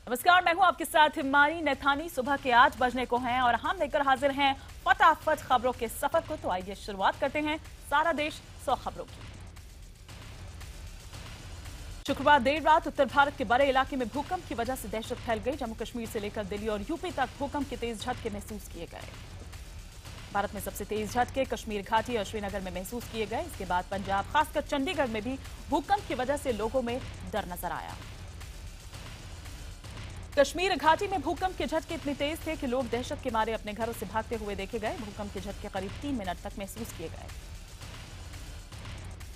नमस्कार, मैं हूं आपके साथ हिमानी नैथानी। सुबह के 8 बजने को हैं और हम लेकर हाजिर हैं फटाफट खबरों के सफर को। तो आइए शुरुआत करते हैं सारा देश 100 खबरों की। शुक्रवार देर रात उत्तर भारत के बड़े इलाके में भूकंप की वजह से दहशत फैल गई। जम्मू कश्मीर से लेकर दिल्ली और यूपी तक भूकंप के तेज झटके महसूस किए गए। भारत में सबसे तेज झटके कश्मीर घाटी और श्रीनगर में महसूस किए गए। इसके बाद पंजाब, खासकर चंडीगढ़ में भी भूकंप की वजह से लोगों में डर नजर आया। कश्मीर घाटी में भूकंप के झटके इतने तेज थे कि लोग दहशत के मारे अपने घरों से भागते हुए देखे गए। भूकंप के झटके करीब 3 मिनट तक महसूस किए गए।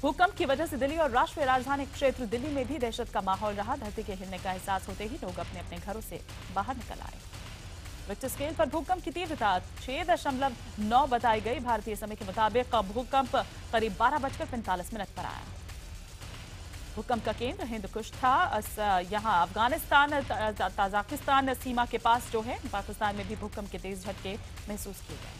भूकंप की वजह से दिल्ली और राष्ट्रीय राजधानी क्षेत्र दिल्ली में भी दहशत का माहौल रहा। धरती के हिलने का एहसास होते ही लोग अपने अपने घरों से बाहर निकल आए। रिक्टर स्केल पर भूकंप की तीव्रता 6.9 बताई गई। भारतीय समय के मुताबिक भूकंप करीब 12:45 पर आया। भूकंप का केंद्र हिंद कुश था। यहां अफगानिस्तान ताजिकिस्तान सीमा के पास जो है। पाकिस्तान में भी भूकंप के तेज झटके महसूस किए गए।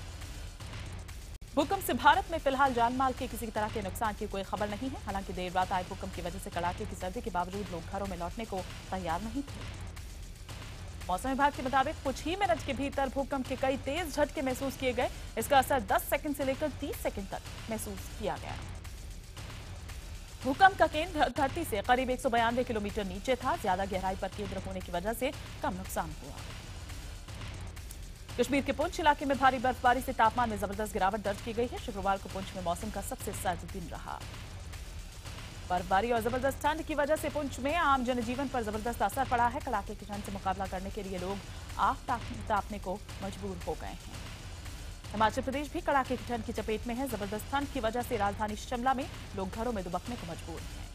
भूकंप से भारत में फिलहाल जान माल के किसी तरह के नुकसान की कोई खबर नहीं है। हालांकि देर रात आए भूकंप की वजह से कड़ाके की सर्दी के बावजूद लोग घरों में लौटने को तैयार नहीं थे। मौसम विभाग के मुताबिक कुछ ही मिनट के भीतर भूकंप के कई तेज झटके महसूस किए गए। इसका असर 10 सेकंड से लेकर 30 सेकंड तक महसूस किया गया। भूकंप का केंद्र धरती से करीब 192 किलोमीटर नीचे था। ज्यादा गहराई पर केंद्र होने की वजह से कम नुकसान हुआ। कश्मीर के पुंछ इलाके में भारी बर्फबारी से तापमान में जबरदस्त गिरावट दर्ज की गई है। शुक्रवार को पुंछ में मौसम का सबसे सर्द दिन रहा। बर्फबारी और जबरदस्त ठंड की वजह से पुंछ में आम जनजीवन पर जबरदस्त असर पड़ा है। कड़ाके की ठंड से मुकाबला करने के लिए लोग आग तापने को मजबूर हो गए हैं। हिमाचल प्रदेश भी कड़ाके की ठंड की चपेट में है। जबरदस्त ठंड की वजह से राजधानी शिमला में लोग घरों में दुबकने को मजबूर हैं।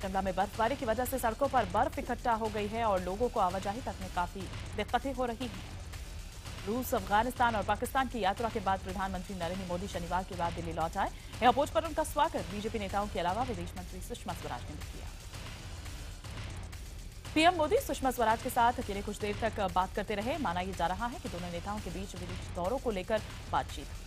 शिमला में बर्फबारी की वजह से सड़कों पर बर्फ इकट्ठा हो गई है और लोगों को आवाजाही तक में काफी दिक्कतें हो रही हैं। रूस, अफगानिस्तान और पाकिस्तान की यात्रा के बाद प्रधानमंत्री नरेंद्र मोदी शनिवार की रात दिल्ली लौट आए। एयरपोर्ट पर उनका स्वागत बीजेपी नेताओं के अलावा विदेश मंत्री सुषमा स्वराज ने भी किया। पीएम मोदी सुषमा स्वराज के साथ अकेले कुछ देर तक बात करते रहे। माना यह जा रहा है कि दोनों नेताओं के बीच विदेश दौरों को लेकर बातचीत हुई।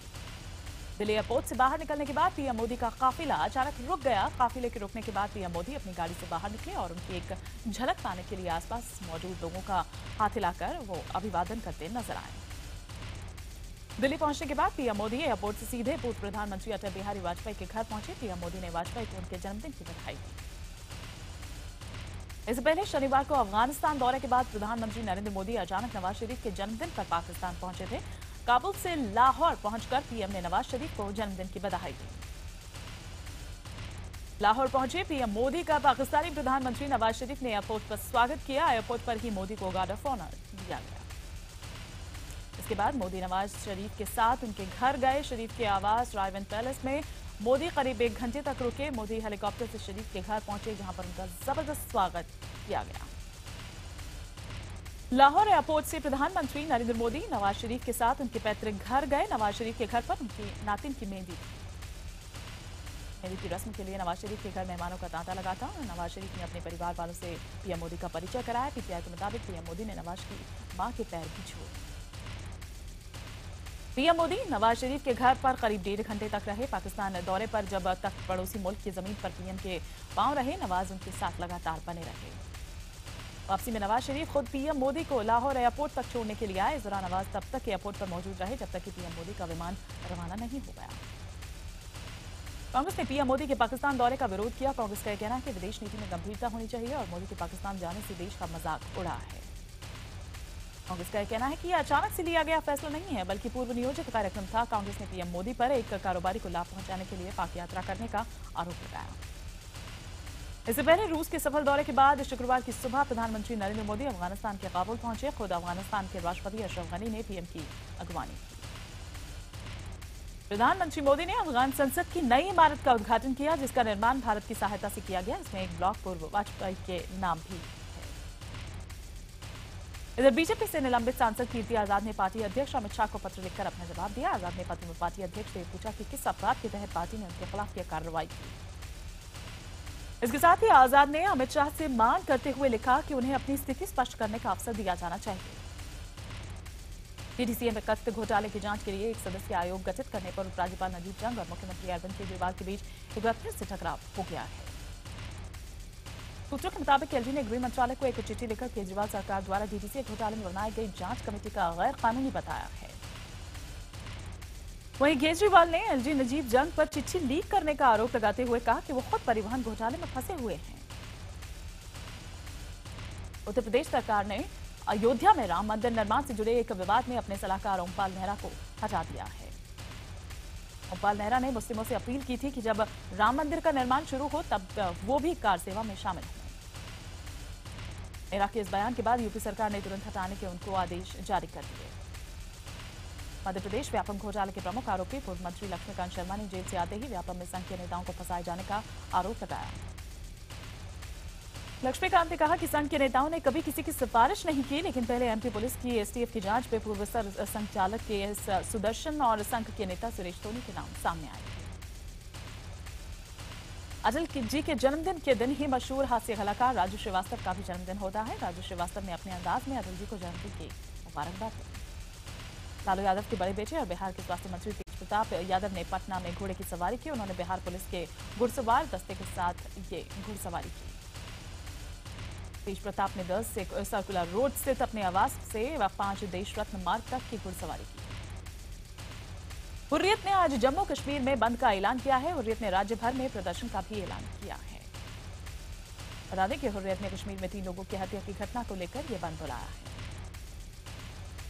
दिल्ली एयरपोर्ट से बाहर निकलने के बाद पीएम मोदी का काफिला अचानक रुक गया। काफिले के रुकने के बाद पीएम मोदी अपनी गाड़ी से बाहर निकले और उनकी एक झलक पाने के लिए आसपास मौजूद लोगों का हाथ हिलाकर वो अभिवादन करते नजर आए। दिल्ली पहुंचने के बाद पीएम मोदी एयरपोर्ट से सीधे पूर्व प्रधानमंत्री अटल बिहारी वाजपेयी के घर पहुंचे। पीएम मोदी ने वाजपेयी को उनके जन्मदिन की बधाई दी। इससे पहले शनिवार को अफगानिस्तान दौरे के बाद प्रधानमंत्री नरेंद्र मोदी अचानक नवाज शरीफ के जन्मदिन पर पाकिस्तान पहुंचे थे। काबुल से लाहौर पहुंचकर पीएम ने नवाज शरीफ को जन्मदिन की बधाई दी। लाहौर पहुंचे पीएम मोदी का पाकिस्तानी प्रधानमंत्री नवाज शरीफ ने एयरपोर्ट पर स्वागत किया। एयरपोर्ट पर ही मोदी को गार्ड ऑफ ऑनर दिया गया। इसके बाद मोदी नवाज शरीफ के साथ उनके घर गए। शरीफ के आवास रायवन पैलेस में मोदी करीब 1 घंटे तक रुके। मोदी हेलीकॉप्टर से शरीफ के घर पहुंचे जहां पर उनका जबरदस्त स्वागत किया गया। लाहौर एयरपोर्ट से प्रधानमंत्री नरेंद्र मोदी नवाज शरीफ के साथ उनके पैतृक घर गए। नवाज शरीफ के घर पर उनकी नातिन की मेहंदी की रस्म के लिए नवाज शरीफ के घर मेहमानों का तांता लगा था। नवाज शरीफ ने अपने परिवार वालों से पीएम मोदी का परिचय कराया। पीटीआई के मुताबिक पीएम मोदी ने नवाज की मां के पैर भी छुए। पीएम मोदी नवाज शरीफ के घर पर करीब 1.5 घंटे तक रहे। पाकिस्तान दौरे पर जब तक पड़ोसी मुल्क की जमीन पर पीएम के पांव रहे, नवाज उनके साथ लगातार बने रहे। वापसी में नवाज शरीफ खुद पीएम मोदी को लाहौर एयरपोर्ट तक छोड़ने के लिए आए। इस दौरान नवाज तब तक एयरपोर्ट पर मौजूद रहे जब तक कि पीएम मोदी का विमान रवाना नहीं हो गया। कांग्रेस ने पीएम मोदी के पाकिस्तान दौरे का विरोध किया। कांग्रेस का यह कहना है कि विदेश नीति में गंभीरता होनी चाहिए और मोदी के पाकिस्तान जाने से देश का मजाक उड़ा है। कांग्रेस का यह कहना है कि यह अचानक से लिया गया फैसला नहीं है बल्कि पूर्व नियोजित कार्यक्रम था। कांग्रेस ने पीएम मोदी पर एक कारोबारी को लाभ पहुंचाने के लिए पाक यात्रा करने का आरोप लगाया। इससे पहले रूस के सफल दौरे के बाद शुक्रवार की सुबह प्रधानमंत्री नरेंद्र मोदी अफगानिस्तान के काबुल पहुंचे। खुद अफगानिस्तान के राष्ट्रपति अशरफ गनी ने पीएम की अगवानी की। प्रधानमंत्री मोदी ने अफगान संसद की नई इमारत का उद्घाटन किया जिसका निर्माण भारत की सहायता से किया गया। इसमें एक ब्लॉक पूर्व वाजपेयी के नाम भी। इधर बीजेपी से निलंबित सांसद कीर्ति आजाद ने पार्टी अध्यक्ष अमित शाह को पत्र लिखकर अपना जवाब दिया। आजाद ने पत्र में पार्टी अध्यक्ष से पूछा कि किस अपराध के तहत पार्टी ने उनके खिलाफ यह कार्रवाई की। इसके साथ ही आजाद ने अमित शाह से मांग करते हुए लिखा कि उन्हें अपनी स्थिति स्पष्ट करने का अवसर दिया जाना चाहिए। डीडीसीए में कथित घोटाले की जांच के लिए एक सदस्यीय आयोग गठित करने पर उपराज्यपाल नजीब जंग और मुख्यमंत्री अरविंद केजरीवाल के बीच एक बार फिर से टकराव हो गया है। सूत्रों के मुताबिक एलजी ने गृह मंत्रालय को एक चिट्ठी लिखकर केजरीवाल सरकार द्वारा डीडीसी घोटाले में बनाई गई जांच कमेटी का गैर कानूनी बताया है। वहीं केजरीवाल ने एलजी नजीब जंग पर चिट्ठी लीक करने का आरोप लगाते हुए कहा कि वो खुद परिवहन घोटाले में फंसे हुए हैं। उत्तर प्रदेश सरकार ने अयोध्या में राम मंदिर निर्माण से जुड़े एक विवाद में अपने सलाहकार ओमपाल नेहरा को हटा दिया है। ओमपाल नेहरा ने मुस्लिमों से अपील की थी कि जब राम मंदिर का निर्माण शुरू हो तब वो भी कार सेवा में शामिल हों। नेहरा के इस बयान के बाद यूपी सरकार ने तुरंत हटाने के उनको आदेश जारी कर दिए। मध्य प्रदेश व्यापम घोटाले के प्रमुख आरोपी पूर्व मंत्री लक्ष्मीकांत शर्मा ने जेल से आते ही व्यापम में संघ के नेताओं को फंसाए जाने का आरोप लगाया। लक्ष्मीकांत ने कहा कि संघ के नेताओं ने कभी किसी की सिफारिश नहीं की, लेकिन पहले एमपी पुलिस की एसटीएफ की जांच में पूर्व संचालक के एस सुदर्शन और संघ के नेता सुरेश सोनी के नाम सामने आए थे। अटल जी के जन्मदिन के दिन ही मशहूर हास्य कलाकार राजू श्रीवास्तव का भी जन्मदिन होता है। राजू श्रीवास्तव ने अपने अंदाज में अटल जी को जन्मदिन की मुबारकबाद दी। लालू यादव के बड़े बेटे और बिहार के स्वास्थ्य मंत्री तेज प्रताप यादव ने पटना में घोड़े की सवारी की। उन्होंने बिहार पुलिस के घुड़सवार दस्ते के साथ ये घुड़सवारी की। तेज प्रताप ने 10 सर्कुलर रोड स्थित अपने आवास से 5 देश रत्न मार्ग तक की घुड़सवारी की। हुर्रियत ने आज जम्मू कश्मीर में बंद का ऐलान किया है। हुर्रियत ने राज्य भर में प्रदर्शन का भी ऐलान किया है। बता दें कि हुर्रियत ने कश्मीर में 3 लोगों की हत्या की घटना को लेकर यह बंद बुलाया है।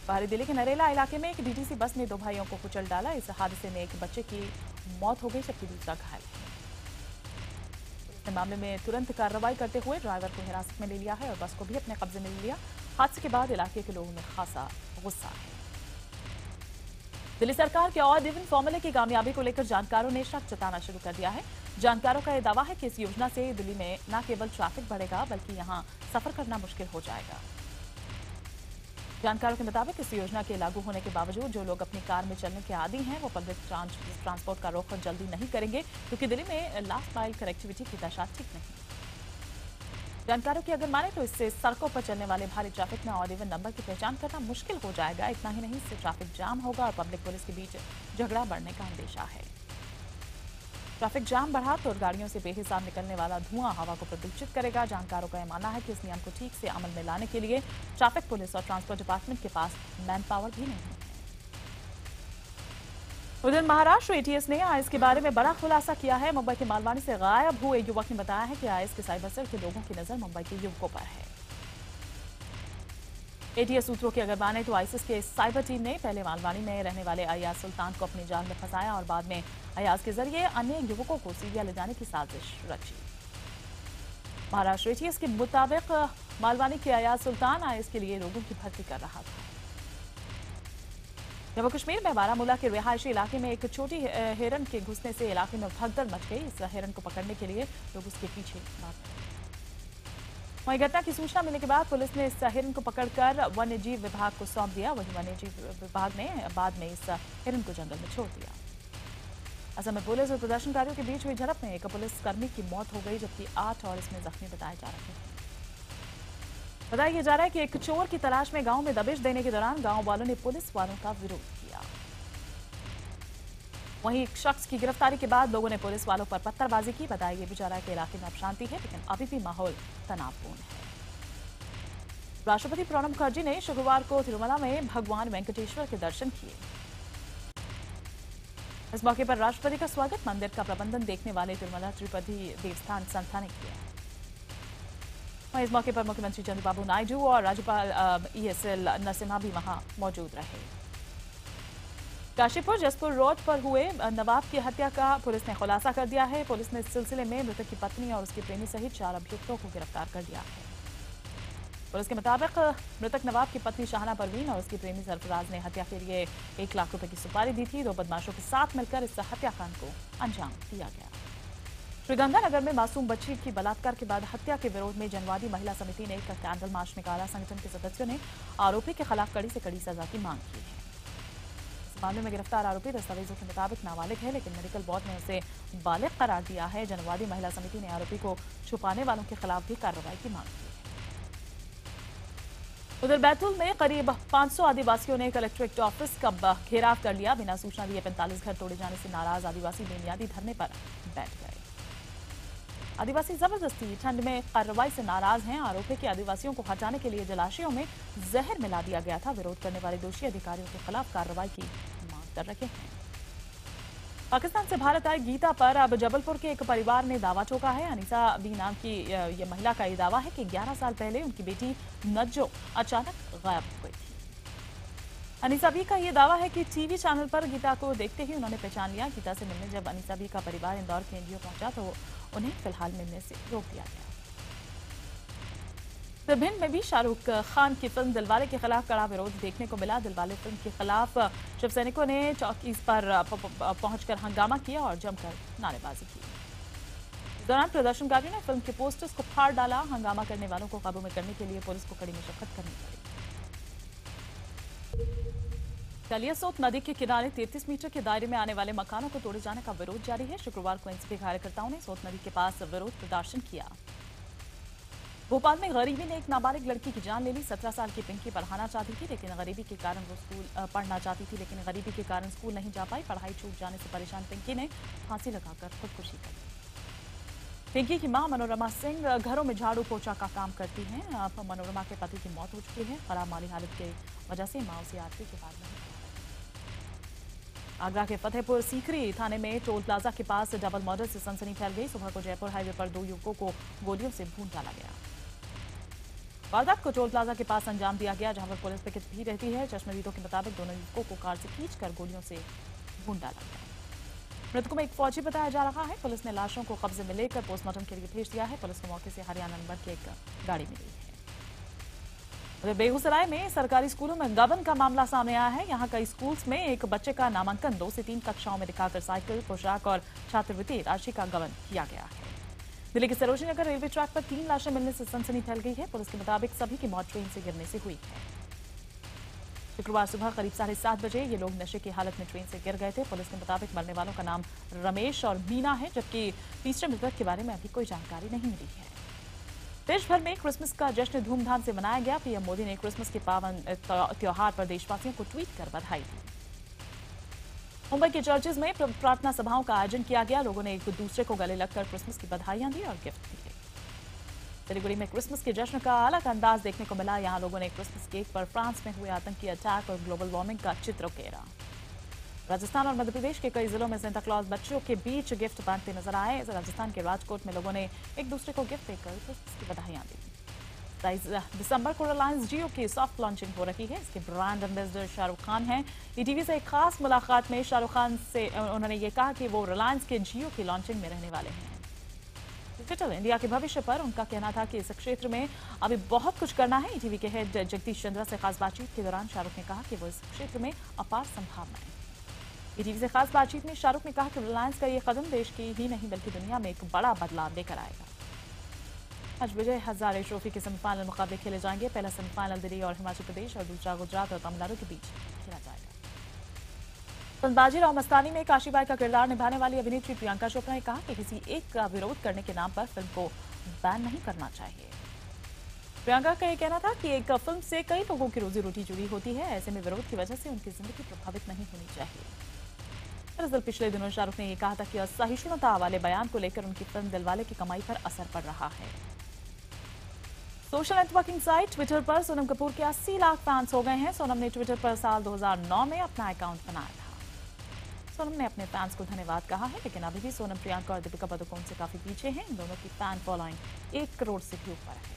बाहरी दिल्ली के नरेला इलाके में एक डीटीसी बस ने 2 भाइयों को कुचल डाला। इस हादसे में एक बच्चे की मौत हो गई जबकि दूसरा घायल है। मामले में तुरंत कार्रवाई करते हुए ड्राइवर को हिरासत में ले लिया है और बस को भी अपने कब्जे में ले लिया। हादसे के बाद इलाके के लोगों में खासा गुस्सा है। दिल्ली सरकार के ऑड इवन फॉर्मूले की कामयाबी को लेकर जानकारों ने शक जताना शुरू कर दिया है। जानकारों का यह दावा है कि इस योजना से दिल्ली में न केवल ट्रैफिक बढ़ेगा बल्कि यहां सफर करना मुश्किल हो जाएगा। जानकारों के मुताबिक इस योजना के लागू होने के बावजूद जो लोग अपनी कार में चलने के आदी हैं वो पब्लिक ट्रांसपोर्ट का रुख जल्दी नहीं करेंगे, क्योंकि दिल्ली में लास्ट माइल कनेक्टिविटी की दशा ठीक नहीं। जानकारों की अगर माने तो इससे सड़कों पर चलने वाले भारी ट्रैफिक में ऑड इवन नंबर की पहचान करना मुश्किल हो जाएगा। इतना ही नहीं, इससे ट्रैफिक जाम होगा और पब्लिक पुलिस के बीच झगड़ा बढ़ने का अंदेशा है। ट्रैफिक जाम बढ़ा तो गाड़ियों से बेहिसाब निकलने वाला धुआं हवा को प्रदूषित करेगा। जानकारों का यह मानना है कि इस नियम को ठीक से अमल में लाने के लिए ट्रैफिक पुलिस और ट्रांसपोर्ट डिपार्टमेंट के पास मैन पावर भी नहीं है। उधर महाराष्ट्र एटीएस ने आईएस के बारे में बड़ा खुलासा किया है। मुंबई के मालवानी से गायब हुए युवक ने बताया है कि आईएस के साइबर सेल के लोगों की नजर मुंबई के युवकों पर है। एटीएस सूत्रों की अगर माने तो आईसिस के साइबर टीम ने पहले मालवानी में रहने वाले अयाज सुल्तान को अपने जाल में फंसाया और बाद में अयाज के जरिए अन्य युवकों को सीरिया ले जाने की साजिश रची। महाराष्ट्र एटीएस के मुताबिक मालवानी के अयाज सुल्तान आईएस के लिए लोगों की भर्ती कर रहा था। जम्मू कश्मीर में बारामूला के रिहायशी इलाके में एक छोटी हिरन के घुसने से इलाके में भगदड़ मच गई। इस हिरन को पकड़ने के लिए लोग उसके पीछे भागे। वहीं घटना की सूचना मिलने के बाद पुलिस ने इस हिरन को पकड़कर वन्यजीव विभाग को सौंप दिया। वहीं वन्यजीव विभाग ने बाद में इस हिरन को जंगल में छोड़ दिया। असम में पुलिस और प्रदर्शनकारियों के बीच हुई झड़प में एक पुलिसकर्मी की मौत हो गई जबकि 8 और इसमें जख्मी बताए जा रहे हैं। बताया जा रहा है कि एक चोर की तलाश में गांव में दबिश देने के दौरान गांव वालों ने पुलिस वालों का विरोध किया। वहीं एक शख्स की गिरफ्तारी के बाद लोगों ने पुलिस वालों पर पत्थरबाजी की। बताया भी जा रहा है कि इलाके में अब शांति है, लेकिन अभी भी माहौल तनावपूर्ण है। राष्ट्रपति प्रणब मुखर्जी ने शुक्रवार को तिरुमला में भगवान वेंकटेश्वर के दर्शन किए। इस मौके पर राष्ट्रपति का स्वागत मंदिर का प्रबंधन देखने वाले तिरुमला तिरुपति देवस्थान संस्था ने किया। वहीं इस मौके पर मुख्यमंत्री चंद्रबाबू नायडू और राज्यपाल ईएसएल नरसिम्हा भी वहां मौजूद रहे। काशीपुर जसपुर रोड पर हुए नवाब की हत्या का पुलिस ने खुलासा कर दिया है। पुलिस ने इस सिलसिले में मृतक की पत्नी और उसके प्रेमी सहित 4 अभियुक्तों को गिरफ्तार कर लिया है। पुलिस के मुताबिक मृतक नवाब की पत्नी शाहना परवीन और उसके प्रेमी सरफराज ने हत्या के लिए 1 लाख रुपए की सुपारी दी थी। 2 बदमाशों के साथ मिलकर इस हत्याकांड को अंजाम दिया गया। श्रीगंगानगर में मासूम बच्ची की बलात्कार के बाद हत्या के विरोध में जनवादी महिला समिति ने एक कैंडल मार्च निकाला। संगठन के सदस्यों ने आरोपी के खिलाफ कड़ी से कड़ी सजा की मांग की है। इस मामले में गिरफ्तार आरोपी दस्तावेजों के मुताबिक नाबालिग है, लेकिन मेडिकल बोर्ड ने उसे बालिग करार दिया है। जनवादी महिला समिति ने आरोपी को छुपाने वालों के खिलाफ भी कार्रवाई की मांग की है। उधर बैतूल में करीब 500 आदिवासियों ने कलेक्ट्रेट ऑफिस का घेराव कर लिया। बिना सूचना दिए 45 घर तोड़े जाने से नाराज आदिवासी बेनियादी धरने पर बैठ गए। आदिवासी जबरदस्ती ठंड में कार्रवाई से नाराज हैं। आरोप है कि आदिवासियों को हटाने के लिए जलाशयों में जहर मिला दिया गया था। विरोध करने वाले दोषी अधिकारियों के खिलाफ कार्रवाई की मांग कर रहे हैं। पाकिस्तान से भारत आई गीता पर अब जबलपुर के एक परिवार ने दावा ठोका है। अनीसा बी नाम की ये महिला का ये दावा है कि 11 साल पहले उनकी बेटी नज्जो अचानक गायब हो गई थी। अनीसा बी का ये दावा है कि टीवी चैनल पर गीता को देखते ही उन्होंने पहचान लिया। गीता से मिलने जब अनीसा बी का परिवार इंदौर के एनजीओ पहुंचा तो उन्हें फिलहाल मिलने से रोक दिया गया। विभिन्न में भी शाहरुख खान की फिल्म दिलवाले के खिलाफ कड़ा विरोध देखने को मिला। दिलवाले फिल्म के खिलाफ शिव सैनिकों ने चौकीज पर पहुंचकर हंगामा किया और जमकर नारेबाजी की। इस दौरान प्रदर्शनकारियों ने फिल्म के पोस्टर्स को फाड़ डाला। हंगामा करने वालों को काबू में करने के लिए पुलिस को कड़ी मशक्कत करनी पड़ी। कलियासोत नदी के किनारे 33 मीटर के दायरे में आने वाले मकानों को तोड़े जाने का विरोध जारी है। शुक्रवार को एनसीपी कार्यकर्ताओं ने सोत नदी के पास विरोध प्रदर्शन किया। भोपाल में गरीबी ने एक नाबालिग लड़की की जान ले ली। 17 साल की पिंकी पढ़ाना चाहती थी लेकिन गरीबी के कारण वो स्कूल पढ़ना चाहती थी लेकिन गरीबी के कारण स्कूल नहीं जा पाई। पढ़ाई छूट जाने से परेशान पिंकी ने फांसी लगाकर खुदकुशी कर ली। पिंकी की मां मनोरमा सिंह घरों में झाड़ू पोछा का काम करती हैं। अब मनोरमा के पति की मौत हो चुकी है। खराब माली हालत की वजह से मां उसे आरती के बाद नहीं। आगरा के फतेहपुर सीकरी थाने में टोल प्लाजा के पास डबल मर्डर से सनसनी फैल गई। सुबह को जयपुर हाईवे पर 2 युवकों को गोलियों से भून डाला गया। वारदात को टोल प्लाजा के पास अंजाम दिया गया जहां पर पुलिस पिकेट भी रहती है। चश्मदीदों के मुताबिक दोनों युवकों को कार से खींचकर गोलियों से भून डाला गया। मृतकों में एक फौजी बताया जा रहा है। पुलिस ने लाशों को कब्जे में लेकर पोस्टमार्टम के लिए भेज दिया है। पुलिस को मौके से हरियाणा नंबर की एक गाड़ी मिली है। बेगूसराय में सरकारी स्कूलों में गबन का मामला सामने आया है। यहाँ कई स्कूल्स में एक बच्चे का नामांकन 2 से 3 कक्षाओं में दिखाकर साइकिल, पोशाक और छात्रवृत्ति राशि का गबन किया गया है। दिल्ली के सरोजनी नगर रेलवे ट्रैक पर 3 लाशें मिलने से सनसनी फैल गई है। पुलिस के मुताबिक सभी की मौत ट्रेन से गिरने से हुई है। शुक्रवार सुबह करीब 7:30 बजे ये लोग नशे की हालत में ट्रेन से गिर गए थे। पुलिस के मुताबिक मरने वालों का नाम रमेश और मीना है जबकि तीसरे मृतक के बारे में अभी कोई जानकारी नहीं मिली है। देश भर में क्रिसमस का जश्न धूमधाम से मनाया गया। पीएम मोदी ने क्रिसमस के पावन त्योहार पर देशवासियों को ट्वीट कर बधाई दी। मुंबई के चर्चेज में प्रार्थना सभाओं का आयोजन किया गया। लोगों ने एक दूसरे को गले लगकर क्रिसमस की बधाइयां दी और गिफ्ट दिए। सिलीगुड़ी में क्रिसमस के जश्न का अलग अंदाज देखने को मिला। यहाँ लोगों ने क्रिसमस केक पर फ्रांस में हुए आतंकी अटैक और ग्लोबल वार्मिंग का चित्र उकेरा। राजस्थान और मध्य प्रदेश के कई जिलों में सेंटा क्लॉज बच्चों के बीच गिफ्ट बांटते नजर आए। राजस्थान के राजकोट में लोगों ने एक दूसरे को गिफ्ट देकर क्रिसमस की बधाइयां दी। 23 दिसंबर को रिलायंस जियो की सॉफ्ट लॉन्चिंग हो रही है। इसके ब्रांड एम्बेसडर शाहरुख खान हैं। ईटीवी से एक खास मुलाकात में शाहरुख खान से उन्होंने ये कहा कि वो रिलायंस के जियो की लॉन्चिंग में रहने वाले हैं। डिजिटल इंडिया के भविष्य पर उनका कहना था कि इस क्षेत्र में अभी बहुत कुछ करना है। ईटीवी के हेड जगदीश चंद्रा से खास बातचीत के दौरान शाहरुख ने कहा कि वो इस क्षेत्र में अपार संभावनाएं। ईटीवी से खास बातचीत में शाहरुख ने कहा कि रिलायंस का ये कदम देश की ही नहीं बल्कि दुनिया में एक बड़ा बदलाव लेकर आएगा। आज विजय हजारे ट्रॉफी के सेमीफाइनल मुकाबले खेले जाएंगे। पहला सेमीफाइनल दिल्ली और हिमाचल प्रदेश और दूसरा गुजरात और तमिलनाडु के बीच खेला जाएगा। बाजीराव मस्तानी में काशीबाई का किरदार निभाने वाली अभिनेत्री प्रियंका चोपड़ा ने कहा कि किसी एक का विरोध करने के नाम पर फिल्म को बैन नहीं करना चाहिए। प्रियंका का यह कहना था कि एक फिल्म से कई लोगों की रोजी रोटी जुड़ी होती है। ऐसे में विरोध की वजह से उनकी जिंदगी प्रभावित नहीं होनी चाहिए। दरअसल पिछले दिनों शाहरुख ने यह कहा था कि असहिष्णुता वाले बयान को लेकर उनकी फिल्म दिलवाले की कमाई पर असर पड़ रहा है। सोशल नेटवर्किंग साइट ट्विटर पर सोनम कपूर के 80 लाख फैंस हो गए हैं। सोनम ने ट्विटर पर साल 2009 में अपना अकाउंट बनाया था। सोनम ने अपने फैंस को धन्यवाद कहा है लेकिन अभी भी सोनम, प्रियंका और दीपिका पादुकोण से काफी पीछे हैं। इन दोनों की फैन फॉलोइंग 1 करोड़ से भी ऊपर है।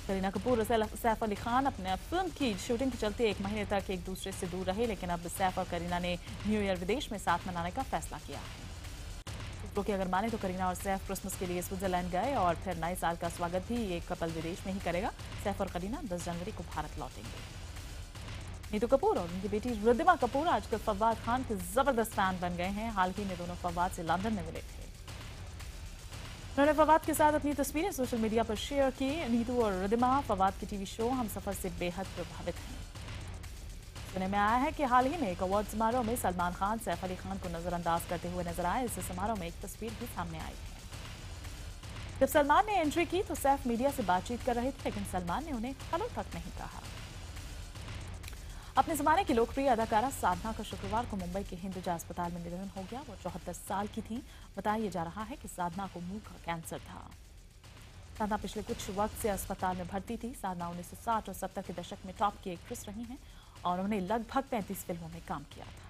करीना कपूर और सैफ अली खान अपने फिल्म की शूटिंग के चलते 1 महीने तक एक दूसरे से दूर रहे लेकिन अब सैफ और करीना ने न्यू ईयर विदेश में साथ मनाने का फैसला किया है। सूत्रों की अगर माने तो करीना और सैफ क्रिसमस के लिए स्विट्जरलैंड गए और फिर नए साल का स्वागत भी ये कपल विदेश में ही करेगा। सैफ और करीना 10 जनवरी को भारत लौटेंगे। नीतू कपूर और उनकी बेटी रिद्धिमा कपूर आजकल फवाद खान के जबरदस्त फैन बन गए हैं। हाल ही में दोनों फवाद से लंदन में मिले थे। उन्होंने फवाद के साथ अपनी तस्वीरें सोशल मीडिया पर शेयर की। नीतू और रिद्धिमा फवाद के टीवी शो हम सफर से बेहद प्रभावित हैं। सुनने में आया है कि हाल ही में एक अवार्ड समारोह में सलमान खान सैफ अली खान को नजरअंदाज करते हुए नजर आए। इस समारोह में एक तस्वीर भी सामने आई है। जब सलमान ने एंट्री की तो सैफ मीडिया से बातचीत कर रहे थे लेकिन सलमान ने उन्हें हेलो तक नहीं कहा। अपने जमाने की लोकप्रिय अदाकारा साधना का शुक्रवार को मुंबई के हिंदुजा अस्पताल में निधन हो गया। वो 74 साल की थी। बताया जा रहा है कि साधना को मुंह का कैंसर था। साधना पिछले कुछ वक्त से अस्पताल में भर्ती थी। साधना 1960 और 70 के दशक में टॉप की एक्ट्रेस रही हैं और उन्होंने लगभग 35 फिल्मों में काम किया था।